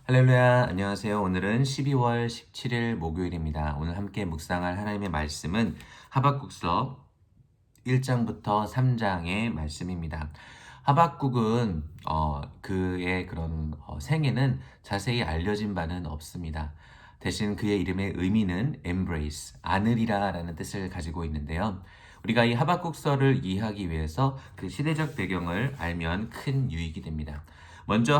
할렐루야, 안녕하세요. 오늘은 12월 17일 목요일입니다. 오늘 함께 묵상할 하나님의 말씀은 하박국서 1장부터 3장의 말씀입니다. 하박국은 그의 그런 생애는 자세히 알려진 바는 없습니다. 대신 그의 이름의 의미는 embrace, 안으리라라는 뜻을 가지고 있는데요. 우리가 이 하박국서를 이해하기 위해서 그 시대적 배경을 알면 큰 유익이 됩니다. 먼저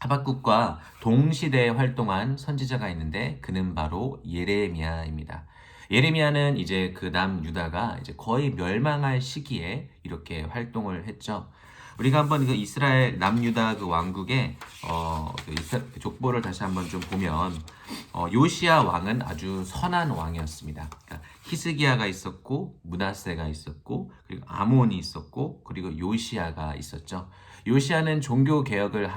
하박국과 동시대에 활동한 선지자가 있는데 그는 바로 예레미야입니다. 예레미야는 이제 그 남유다가 이제 거의 멸망할 시기에 이렇게 활동을 했죠. 우리가 한번 그 이스라엘 남유다 그 왕국의 그 족보를 다시 한번 좀 보면 요시야 왕은 아주 선한 왕이었습니다. 그러니까 히스기야가 있었고 므낫세가 있었고 그리고 아몬이 있었고 그리고 요시야가 있었죠. 요시야는 종교 개혁을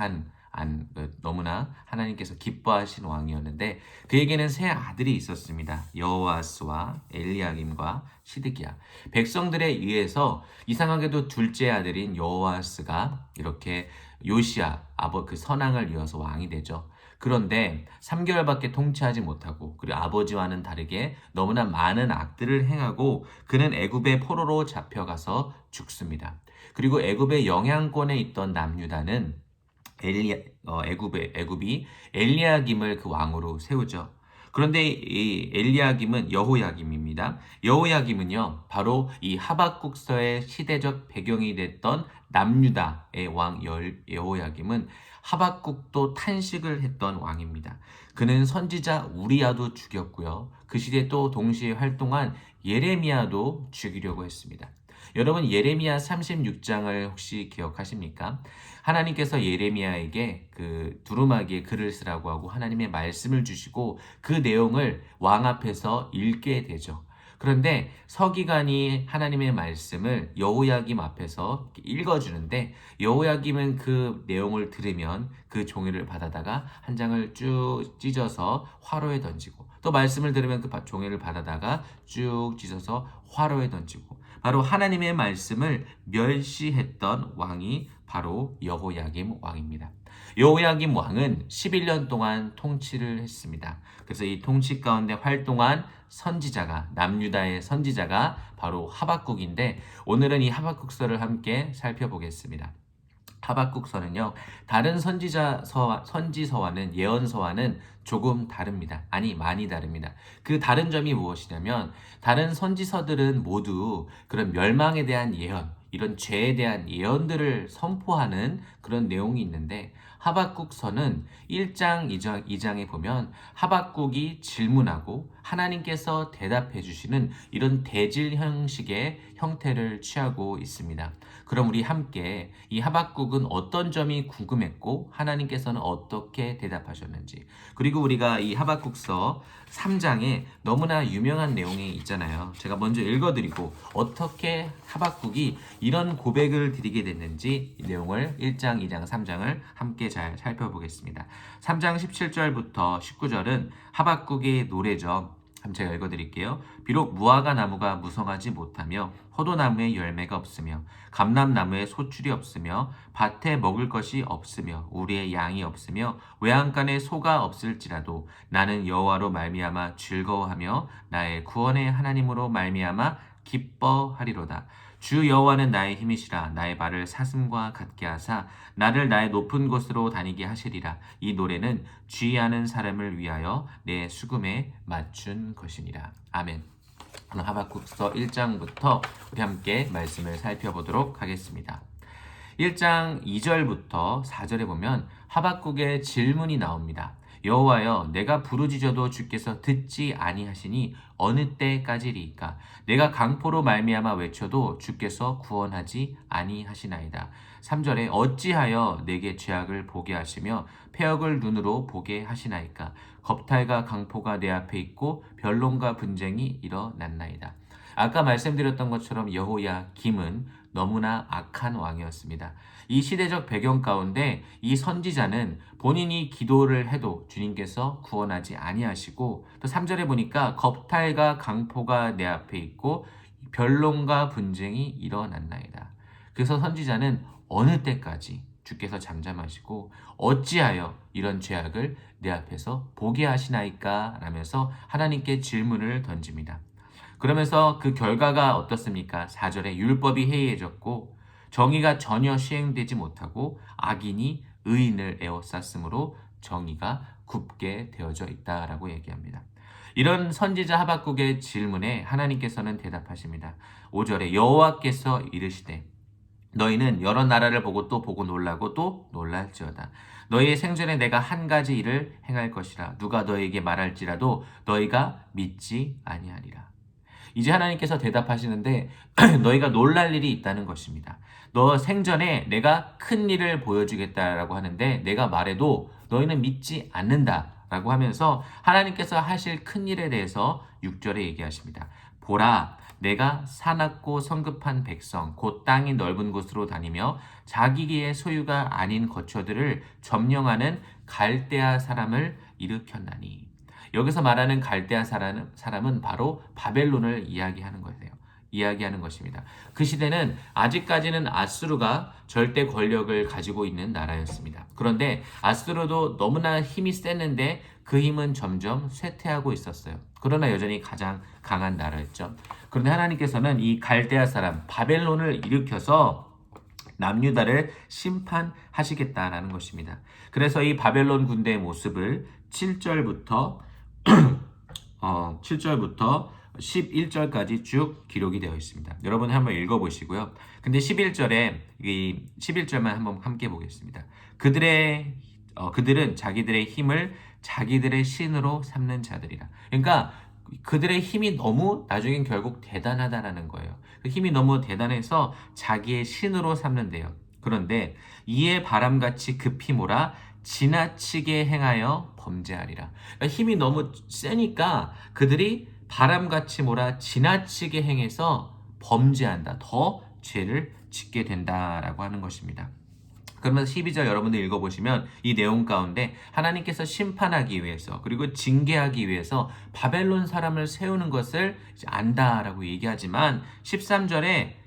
너무나 하나님께서 기뻐하신 왕이었는데 그에게는 세 아들이 있었습니다. 여호아스와 엘리야김과 시드기야. 백성들에 의해서 이상하게도 둘째 아들인 여호아스가 이렇게 요시야 그 선왕을 이어서 왕이 되죠. 그런데 3개월밖에 통치하지 못하고 그리고 아버지와는 다르게 너무나 많은 악들을 행하고 그는 애굽의 포로로 잡혀가서 죽습니다. 그리고 애굽의 영향권에 있던 남유다는 애굽이 엘리야김을 그 왕으로 세우죠. 그런데 이 엘리야김은 여호야김입니다. 여호야김은요, 바로 이 하박국서의 시대적 배경이 됐던 남유다의 왕 여호야김은 하박국도 탄식을 했던 왕입니다. 그는 선지자 우리야도 죽였고요. 그 시대 또 동시에 활동한 예레미야도 죽이려고 했습니다. 여러분 예레미야 36장을 혹시 기억하십니까? 하나님께서 예레미야에게 그 두루마기에 글을 쓰라고 하고 하나님의 말씀을 주시고 그 내용을 왕 앞에서 읽게 되죠. 그런데 서기관이 하나님의 말씀을 여호야김 앞에서 읽어주는데 여호야김은 그 내용을 들으면 그 종이를 받아다가 한 장을 쭉 찢어서 화로에 던지고 또 말씀을 들으면 그 종이를 받아다가 쭉 찢어서 화로에 던지고 바로 하나님의 말씀을 멸시했던 왕이 바로 여호야김 왕입니다. 여호야김 왕은 11년 동안 통치를 했습니다. 그래서 이 통치 가운데 활동한 선지자가 남유다의 선지자가 바로 하박국인데 오늘은 이 하박국서를 함께 살펴보겠습니다. 하박국서는요, 다른 선지서와는 예언서와는 조금 다릅니다. 아니, 많이 다릅니다. 그 다른 점이 무엇이냐면, 다른 선지서들은 모두 그런 멸망에 대한 예언, 이런 죄에 대한 예언들을 선포하는 그런 내용이 있는데, 하박국서는 1장, 2장에 보면 하박국이 질문하고 하나님께서 대답해 주시는 이런 대질 형식의 형태를 취하고 있습니다. 그럼 우리 함께 이 하박국은 어떤 점이 궁금했고 하나님께서는 어떻게 대답하셨는지 그리고 우리가 이 하박국서 3장에 너무나 유명한 내용이 있잖아요. 제가 먼저 읽어드리고 어떻게 하박국이 이런 고백을 드리게 됐는지 이 내용을 1장, 2장, 3장을 함께 잘 살펴보겠습니다. 3장 17절부터 19절은 하박국의 노래죠. 한번 제가 읽어드릴게요. 비록 무화과 나무가 무성하지 못하며 포도나무에 열매가 없으며 감람나무에 소출이 없으며 밭에 먹을 것이 없으며 우리의 양이 없으며 외양간에 소가 없을지라도 나는 여호와로 말미암아 즐거워하며 나의 구원의 하나님으로 말미암아 기뻐하리로다. 주 여호와는 나의 힘이시라. 나의 발을 사슴과 같게 하사 나를 나의 높은 곳으로 다니게 하시리라. 이 노래는 주의하는 사람을 위하여 내 수금에 맞춘 것이니라. 아멘. 오늘 하박국서 1장부터 우리 함께 말씀을 살펴보도록 하겠습니다. 1장 2절부터 4절에 보면 하박국의 질문이 나옵니다. 여호와여, 내가 부르짖어도 주께서 듣지 아니하시니 어느 때까지리이까? 내가 강포로 말미암아 외쳐도 주께서 구원하지 아니하시나이다. 3절에 어찌하여 내게 죄악을 보게 하시며 패역을 눈으로 보게 하시나이까? 겁탈과 강포가 내 앞에 있고 변론과 분쟁이 일어났나이다. 아까 말씀드렸던 것처럼 여호야김은 너무나 악한 왕이었습니다. 이 시대적 배경 가운데 이 선지자는 본인이 기도를 해도 주님께서 구원하지 아니하시고 또 3절에 보니까 겁탈과 강포가 내 앞에 있고 변론과 분쟁이 일어났나이다. 그래서 선지자는 어느 때까지 주께서 잠잠하시고 어찌하여 이런 죄악을 내 앞에서 보게 하시나이까? 라면서 하나님께 질문을 던집니다. 그러면서 그 결과가 어떻습니까? 4절에 율법이 해이해졌고 정의가 전혀 시행되지 못하고 악인이 의인을 에워쌌으므로 정의가 굽게 되어져 있다라고 얘기합니다. 이런 선지자 하박국의 질문에 하나님께서는 대답하십니다. 5절에 여호와께서 이르시되 너희는 여러 나라를 보고 또 보고 놀라고 또 놀랄지어다. 너희의 생전에 내가 한 가지 일을 행할 것이라. 누가 너희에게 말할지라도 너희가 믿지 아니하리라. 이제 하나님께서 대답하시는데 너희가 놀랄 일이 있다는 것입니다. 너 생전에 내가 큰 일을 보여주겠다라고 하는데 내가 말해도 너희는 믿지 않는다라고 하면서 하나님께서 하실 큰 일에 대해서 6절에 얘기하십니다. 보라, 내가 사납고 성급한 백성, 곧 땅이 넓은 곳으로 다니며 자기의 소유가 아닌 거처들을 점령하는 갈대아 사람을 일으켰나니. 여기서 말하는 갈대아 사람은 바로 바벨론을 이야기하는 것입니다. 그 시대는 아직까지는 아수르가 절대 권력을 가지고 있는 나라였습니다. 그런데 아수르도 너무나 힘이 셌는데 그 힘은 점점 쇠퇴하고 있었어요. 그러나 여전히 가장 강한 나라였죠. 그런데 하나님께서는 이 갈대아 사람 바벨론을 일으켜서 남유다를 심판하시겠다라는 것입니다. 그래서 이 바벨론 군대의 모습을 7절부터 7절부터 11절까지 쭉 기록이 되어 있습니다. 여러분 한번 읽어보시고요. 근데 11절만 한번 함께 보겠습니다. 그들은 자기들의 힘을 자기들의 신으로 삼는 자들이라. 그러니까 그들의 힘이 너무 나중엔 결국 대단하다라는 거예요. 그 힘이 너무 대단해서 자기의 신으로 삼는데요. 그런데 이에 바람같이 급히 몰아 지나치게 행하여 범죄하리라. 그러니까 힘이 너무 세니까 그들이 바람같이 몰아 지나치게 행해서 범죄한다. 더 죄를 짓게 된다라고 하는 것입니다. 그러면 12절 여러분들 읽어보시면 이 내용 가운데 하나님께서 심판하기 위해서 그리고 징계하기 위해서 바벨론 사람을 세우는 것을 안다라고 얘기하지만 13절에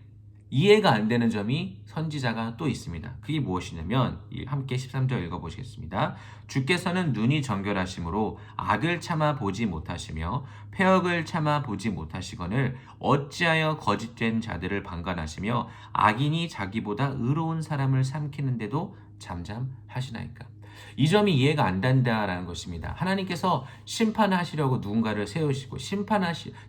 이해가 안 되는 점이 선지자가 또 있습니다. 그게 무엇이냐면 함께 13절 읽어보시겠습니다. 주께서는 눈이 정결하심으로 악을 참아 보지 못하시며 패역을 참아 보지 못하시거늘 어찌하여 거짓된 자들을 방관하시며 악인이 자기보다 의로운 사람을 삼키는데도 잠잠하시나이까. 이 점이 이해가 안 된다라는 것입니다. 하나님께서 심판하시려고 누군가를 세우시고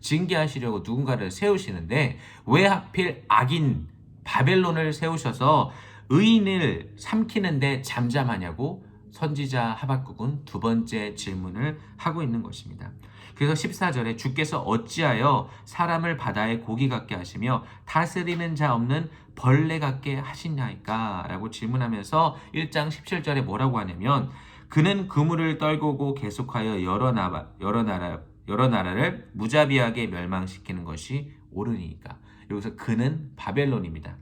징계하시려고 누군가를 세우시는데 왜 하필 악인 바벨론을 세우셔서 의인을 삼키는데 잠잠하냐고 선지자 하박국은 두 번째 질문을 하고 있는 것입니다. 그래서 14절에 주께서 어찌하여 사람을 바다의 고기 같게 하시며 다스리는 자 없는 벌레 같게 하시나이까? 라고 질문하면서 1장 17절에 뭐라고 하냐면 그는 그물을 떨구고 계속하여 여러 나라를 무자비하게 멸망시키는 것이 옳으니까. 여기서 그는 바벨론입니다.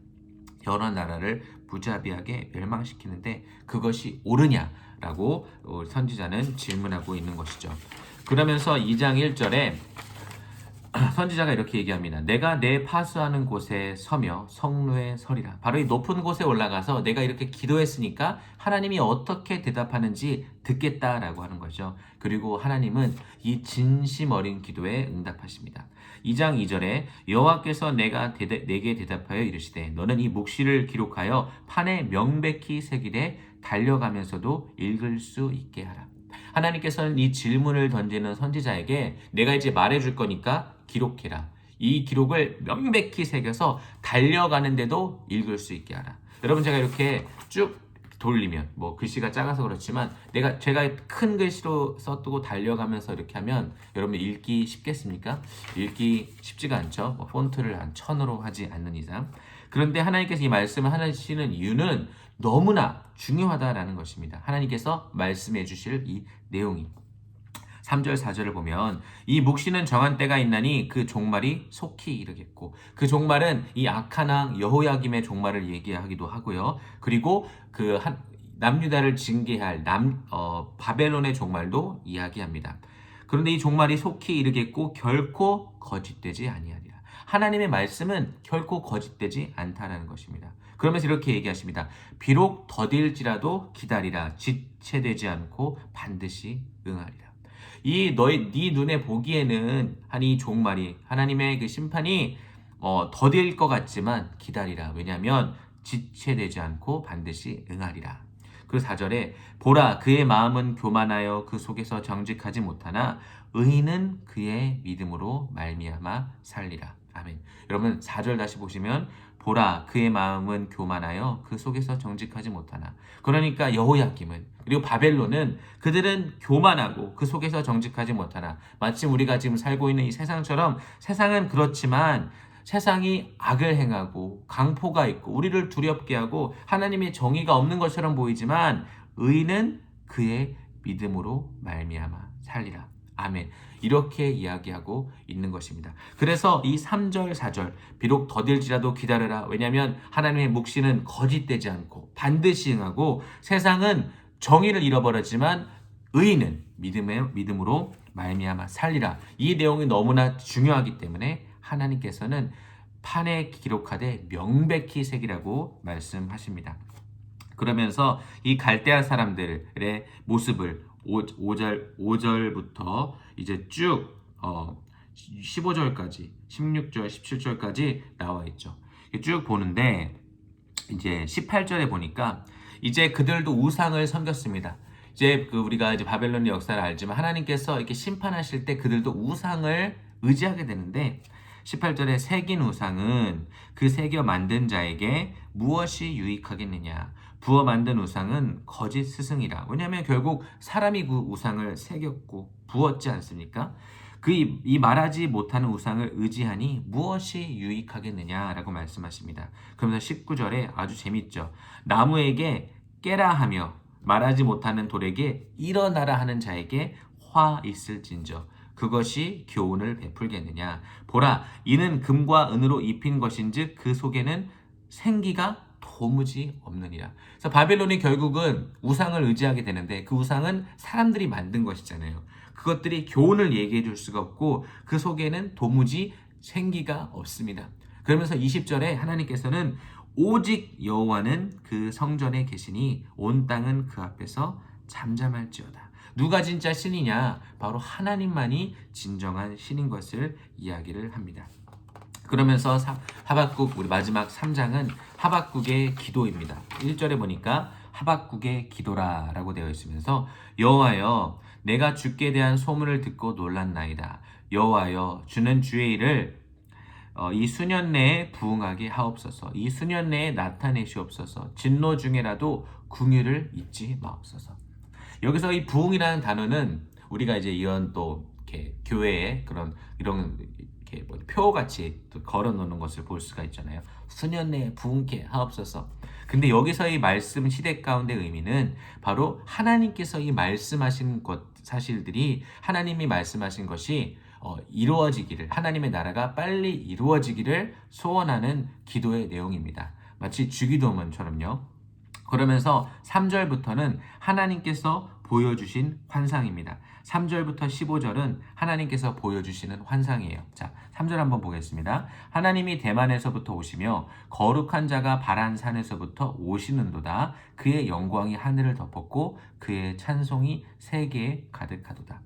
여러 나라를 무자비하게 멸망시키는데 그것이 옳으냐라고 선지자는 질문하고 있는 것이죠. 그러면서 2장 1절에 선지자가 이렇게 얘기합니다. 내가 내 파수하는 곳에 서며 성루에 서리라. 바로 이 높은 곳에 올라가서 내가 이렇게 기도했으니까 하나님이 어떻게 대답하는지 듣겠다라고 하는 거죠. 그리고 하나님은 이 진심 어린 기도에 응답하십니다. 2장 2절에 여호와께서 내게 대답하여 이르시되 너는 이 묵시를 기록하여 판에 명백히 새기되 달려가면서도 읽을 수 있게 하라. 하나님께서는 이 질문을 던지는 선지자에게 내가 이제 말해줄 거니까 기록해라. 이 기록을 명백히 새겨서 달려가는데도 읽을 수 있게 하라. 여러분 제가 이렇게 쭉 돌리면 글씨가 작아서 그렇지만 제가 큰 글씨로 써두고 달려가면서 이렇게 하면 여러분 읽기 쉽겠습니까? 읽기 쉽지가 않죠. 폰트를 한 1000으로 하지 않는 이상. 그런데 하나님께서 이 말씀을 하시는 이유는 너무나 중요하다라는 것입니다. 하나님께서 말씀해 주실 이 내용이 3절 4절을 보면 이 묵시는 정한 때가 있나니 그 종말이 속히 이르겠고 그 종말은 이 악한 왕 여호야김의 종말을 얘기하기도 하고요. 그리고 그 남유다를 징계할 바벨론의 종말도 이야기합니다. 그런데 이 종말이 속히 이르겠고 결코 거짓되지 아니하리라. 하나님의 말씀은 결코 거짓되지 않다라는 것입니다. 그러면서 이렇게 얘기하십니다. 비록 더딜지라도 기다리라. 지체되지 않고 반드시 응하리라. 네 눈에 보기에는 한 이 종말이 하나님의 그 심판이 더딜 것 같지만 기다리라. 왜냐하면 지체되지 않고 반드시 응하리라. 그 4절에 보라 그의 마음은 교만하여 그 속에서 정직하지 못하나 의인은 그의 믿음으로 말미암아 살리라. 아멘. 여러분 4절 다시 보시면 보라 그의 마음은 교만하여 그 속에서 정직하지 못하나. 그러니까 여호야김은 그리고 바벨론은 그들은 교만하고 그 속에서 정직하지 못하나. 마침 우리가 지금 살고 있는 이 세상처럼 세상은 그렇지만 세상이 악을 행하고 강포가 있고 우리를 두렵게 하고 하나님의 정의가 없는 것처럼 보이지만 의인은 그의 믿음으로 말미암아 살리라. 아멘. 이렇게 이야기하고 있는 것입니다. 그래서 이 3절, 4절 비록 더딜지라도 기다려라. 왜냐하면 하나님의 묵시는 거짓되지 않고 반드시 응하고 세상은 정의를 잃어버렸지만 의인은 믿음으로 말미암아 살리라. 이 내용이 너무나 중요하기 때문에 하나님께서는 판에 기록하되 명백히 새기라고 말씀하십니다. 그러면서 이 갈대아 사람들의 모습을 5절부터 이제 쭉 15절까지 16절 17절까지 나와 있죠. 쭉 보는데 이제 18절에 보니까 이제 그들도 우상을 섬겼습니다. 이제 우리가 이제 바벨론의 역사를 알지만 하나님께서 이렇게 심판하실 때 그들도 우상을 의지하게 되는데 18절에 새긴 우상은 그 새겨 만든 자에게 무엇이 유익하겠느냐. 부어 만든 우상은 거짓 스승이라. 왜냐하면 결국 사람이 그 우상을 새겼고 부었지 않습니까? 이 말하지 못하는 우상을 의지하니 무엇이 유익하겠느냐라고 말씀하십니다. 그러면서 19절에 아주 재밌죠. 나무에게 깨라 하며 말하지 못하는 돌에게 일어나라 하는 자에게 화 있을진저 그것이 교훈을 베풀겠느냐. 보라 이는 금과 은으로 입힌 것인즉 그 속에는 생기가 도무지 없느니라. 그래서 바벨론이 결국은 우상을 의지하게 되는데 그 우상은 사람들이 만든 것이잖아요. 그것들이 교훈을 얘기해 줄 수가 없고 그 속에는 도무지 생기가 없습니다. 그러면서 20절에 하나님께서는 오직 여호와는 그 성전에 계시니 온 땅은 그 앞에서 잠잠할지어다. 누가 진짜 신이냐? 바로 하나님만이 진정한 신인 것을 이야기를 합니다. 그러면서 하박국 우리 마지막 3장은 하박국의 기도입니다. 1절에 보니까 하박국의 기도라라고 되어 있으면서 여호와여 내가 주께 대한 소문을 듣고 놀랐나이다. 여호와여 주는 주의 일을 이 수년 내에 부응하게 하옵소서. 이 수년 내에 나타내시옵소서. 진노 중에라도 궁유를 잊지 마옵소서. 여기서 이 부응이라는 단어는 우리가 이제 이런 또 이렇게 교회에 이런 이렇게 표같이 또 걸어놓는 것을 볼 수가 있잖아요. 수년 내에 부응케 하옵소서. 근데 여기서 이 말씀 시대 가운데 의미는 바로 하나님께서 이 말씀하신 사실들이 하나님이 말씀하신 것이 이루어지기를 하나님의 나라가 빨리 이루어지기를 소원하는 기도의 내용입니다. 마치 주기도문처럼요. 그러면서 3절부터는 하나님께서 보여주신 환상입니다. 3절부터 15절은 하나님께서 보여주시는 환상이에요. 자, 3절 한번 보겠습니다. 하나님이 대만에서부터 오시며 거룩한 자가 바란산에서부터 오시는도다. 그의 영광이 하늘을 덮었고 그의 찬송이 세계에 가득하도다.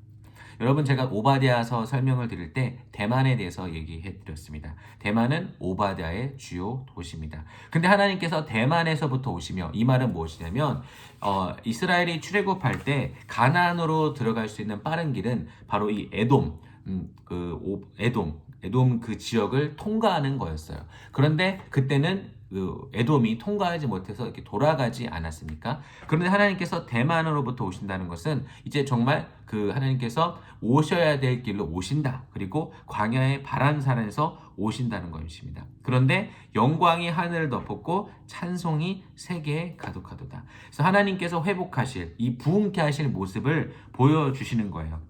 여러분 제가 오바댜서 설명을 드릴 때 대만에 대해서 얘기해 드렸습니다. 대만은 오바댜의 주요 도시입니다. 근데 하나님께서 대만에서부터 오시며 이 말은 무엇이냐면 이스라엘이 출애굽할 때 가나안으로 들어갈 수 있는 빠른 길은 바로 이 에돔 그 지역을 통과하는 거였어요. 그런데 그때는 에돔이 통과하지 못해서 이렇게 돌아가지 않았습니까? 그런데 하나님께서 대만으로부터 오신다는 것은 이제 정말 하나님께서 오셔야 될 길로 오신다. 그리고 광야의 바란산에서 오신다는 것입니다. 그런데 영광이 하늘을 덮었고 찬송이 세계에 가득하도다. 그래서 하나님께서 회복하실 이 부흥케 하실 모습을 보여주시는 거예요.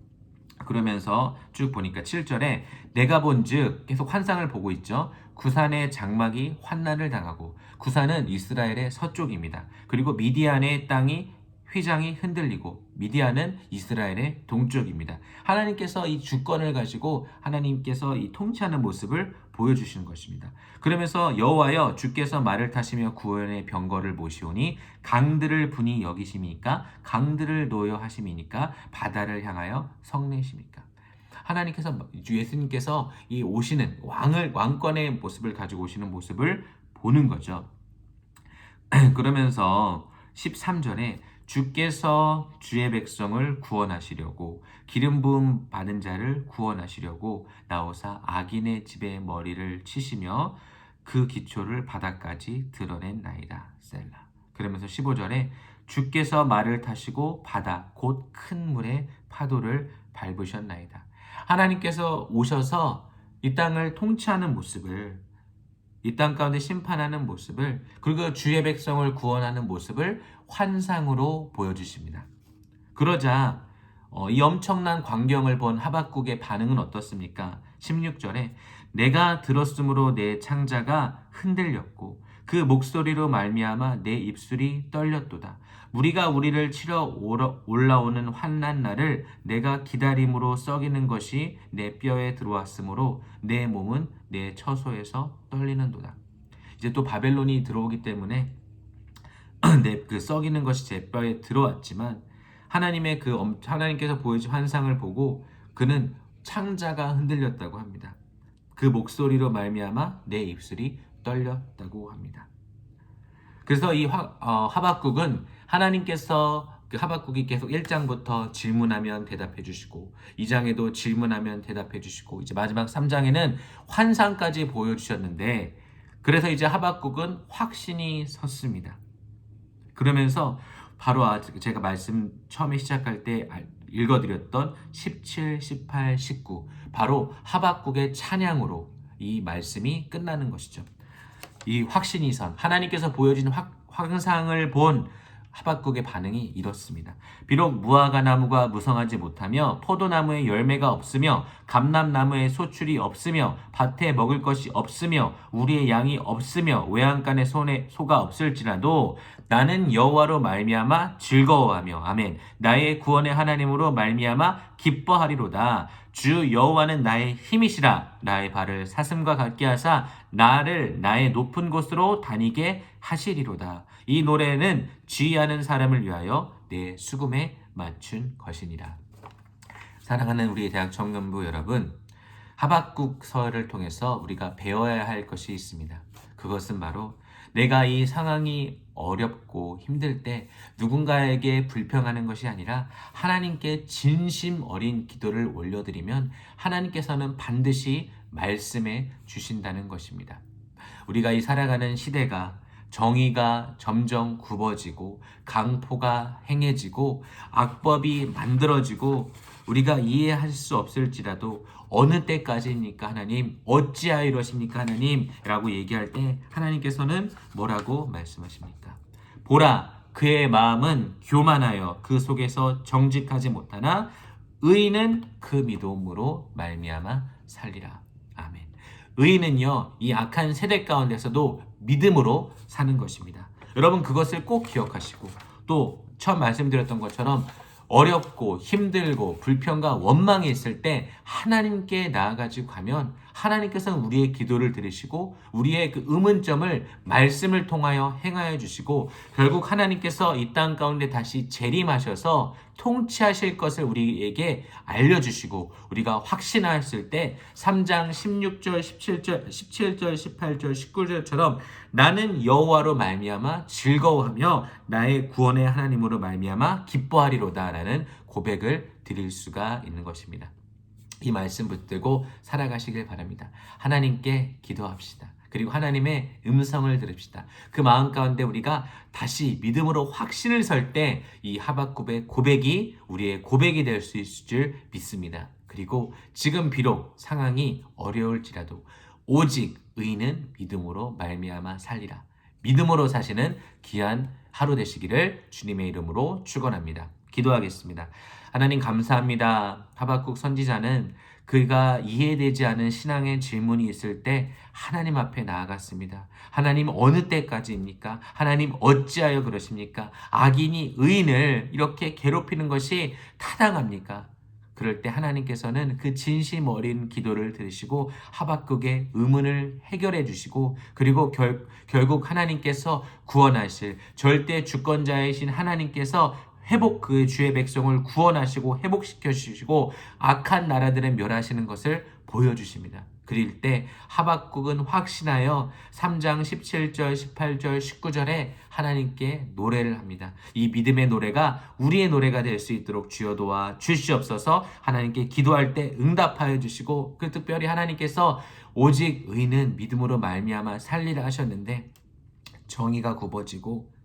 그러면서 쭉 보니까 7절에 내가 본즉 계속 환상을 보고 있죠. 구산의 장막이 환난을 당하고 구산은 이스라엘의 서쪽입니다. 그리고 미디안의 땅이 휘장이 흔들리고 미디안은 이스라엘의 동쪽입니다. 하나님께서 이 주권을 가지고 하나님께서 이 통치하는 모습을 보여주시는 것입니다. 그러면서 여호와여 주께서 말을 타시며 구원의 병거를 모시오니 강들을 분이 여기심이니까 강들을 놓여 하심이니까 바다를 향하여 성내심이니까. 하나님께서 예수님께서 이 오시는 왕권의 모습을 가지고 오시는 모습을 보는 거죠. 그러면서 13절에 주께서 주의 백성을 구원하시려고 기름 부음 받은 자를 구원하시려고 나오사 악인의 집에 머리를 치시며 그 기초를 바다까지 드러낸나이다. 셀라. 그러면서 15절에 주께서 말을 타시고 바다 곧 큰 물의 파도를 밟으셨나이다. 하나님께서 오셔서 이 땅을 통치하는 모습을, 이 땅 가운데 심판하는 모습을, 그리고 주의 백성을 구원하는 모습을 환상으로 보여주십니다. 그러자 이 엄청난 광경을 본 하박국의 반응은 어떻습니까? 16절에 내가 들었으므로 내 창자가 흔들렸고 그 목소리로 말미암아 내 입술이 떨렸도다. 무리가 우리를 치러 올라오는 환난 날을 내가 기다림으로 썩이는 것이 내 뼈에 들어왔으므로 내 몸은 내 처소에서 떨리는도다. 이제 또 바벨론이 들어오기 때문에 그 썩이는 것이 제 뼈에 들어왔지만 하나님의 하나님께서 보여준 환상을 보고 그는 창자가 흔들렸다고 합니다. 그 목소리로 말미암아 내 입술이 떨렸다고 합니다. 그래서 이 하박국은 하나님께서 하박국이 계속 1장부터 질문하면 대답해 주시고 2장에도 질문하면 대답해 주시고 이제 마지막 3장에는 환상까지 보여주셨는데 그래서 이제 하박국은 확신이 섰습니다. 그러면서 바로 제가 말씀 처음에 시작할 때 읽어드렸던 17, 18, 19 바로 하박국의 찬양으로 이 말씀이 끝나는 것이죠. 이 확신이 선 하나님께서 보여진 환상을 본 하박국의 반응이 이렇습니다. 비록 무화과 나무가 무성하지 못하며 포도나무에 열매가 없으며 감람나무에 소출이 없으며 밭에 먹을 것이 없으며 우리의 양이 없으며 외양간에 소가 없을지라도 나는 여호와로 말미암아 즐거워하며 아멘 나의 구원의 하나님으로 말미암아 기뻐하리로다. 주 여호와는 나의 힘이시라. 나의 발을 사슴과 같게 하사 나를 나의 높은 곳으로 다니게 하시리로다. 이 노래는 지휘하는 사람을 위하여 내 수금에 맞춘 것이니라. 사랑하는 우리 대학 청년부 여러분, 하박국서를 통해서 우리가 배워야 할 것이 있습니다. 그것은 바로 내가 이 상황이 어렵고 힘들 때 누군가에게 불평하는 것이 아니라 하나님께 진심 어린 기도를 올려드리면 하나님께서는 반드시 말씀해 주신다는 것입니다. 우리가 이 살아가는 시대가 정의가 점점 굽어지고 강포가 행해지고 악법이 만들어지고 우리가 이해할 수 없을지라도 어느 때까지입니까 하나님? 어찌하여 이러십니까 하나님? 라고 얘기할 때 하나님께서는 뭐라고 말씀하십니까? 보라 그의 마음은 교만하여 그 속에서 정직하지 못하나 의인은 그 믿음으로 말미암아 살리라. 아멘. 의인은요 이 악한 세대 가운데서도 믿음으로 사는 것입니다. 여러분 그것을 꼭 기억하시고 또 처음 말씀드렸던 것처럼 어렵고 힘들고 불평과 원망이 있을 때 하나님께 나아가지고 가면 하나님께서는 우리의 기도를 들으시고 우리의 그 의문점을 말씀을 통하여 행하여 주시고 결국 하나님께서 이 땅 가운데 다시 재림하셔서 통치하실 것을 우리에게 알려주시고 우리가 확신하였을 때 3장 16절, 17절, 18절, 19절처럼 나는 여호와로 말미암아 즐거워하며 나의 구원의 하나님으로 말미암아 기뻐하리로다 라는 고백을 드릴 수가 있는 것입니다. 이 말씀 붙들고 살아가시길 바랍니다. 하나님께 기도합시다. 그리고 하나님의 음성을 들읍시다. 그 마음 가운데 우리가 다시 믿음으로 확신을 설 때 이 하박국의 고백이 우리의 고백이 될 수 있을 줄 믿습니다. 그리고 지금 비록 상황이 어려울지라도 오직 의인은 믿음으로 말미암아 살리라. 믿음으로 사시는 귀한 하루 되시기를 주님의 이름으로 축원합니다. 기도하겠습니다. 하나님 감사합니다. 하박국 선지자는 그가 이해되지 않은 신앙의 질문이 있을 때 하나님 앞에 나아갔습니다. 하나님 어느 때까지입니까? 하나님 어찌하여 그러십니까? 악인이 의인을 이렇게 괴롭히는 것이 타당합니까? 그럴 때 하나님께서는 그 진심 어린 기도를 들으시고 하박국의 의문을 해결해 주시고, 그리고 결국 하나님께서 구원하실 절대 주권자이신 하나님께서 그 주의 백성을 구원하시고 회복시켜 주시고 악한 나라들을 멸하시는 것을 보여주십니다. 그럴 때 하박국은 확신하여 3장 17절, 18절, 19절에 하나님께 노래를 합니다. 이 믿음의 노래가 우리의 노래가 될 수 있도록 주여 도와 주시옵소서. 하나님께 기도할 때 응답하여 주시고, 그 특별히 하나님께서 오직 의인은 믿음으로 말미암아 살리라 하셨는데, 정의가 굽어지고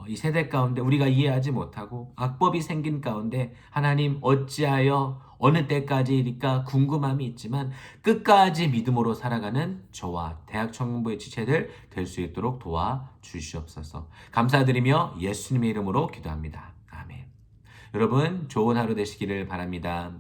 이 세대 가운데 우리가 이해하지 못하고 악법이 생긴 가운데 하나님 어찌하여 어느 때까지일까 궁금함이 있지만 끝까지 믿음으로 살아가는 저와 대학청년부의 지체들 될 수 있도록 도와주시옵소서. 감사드리며 예수님의 이름으로 기도합니다. 아멘. 여러분 좋은 하루 되시기를 바랍니다.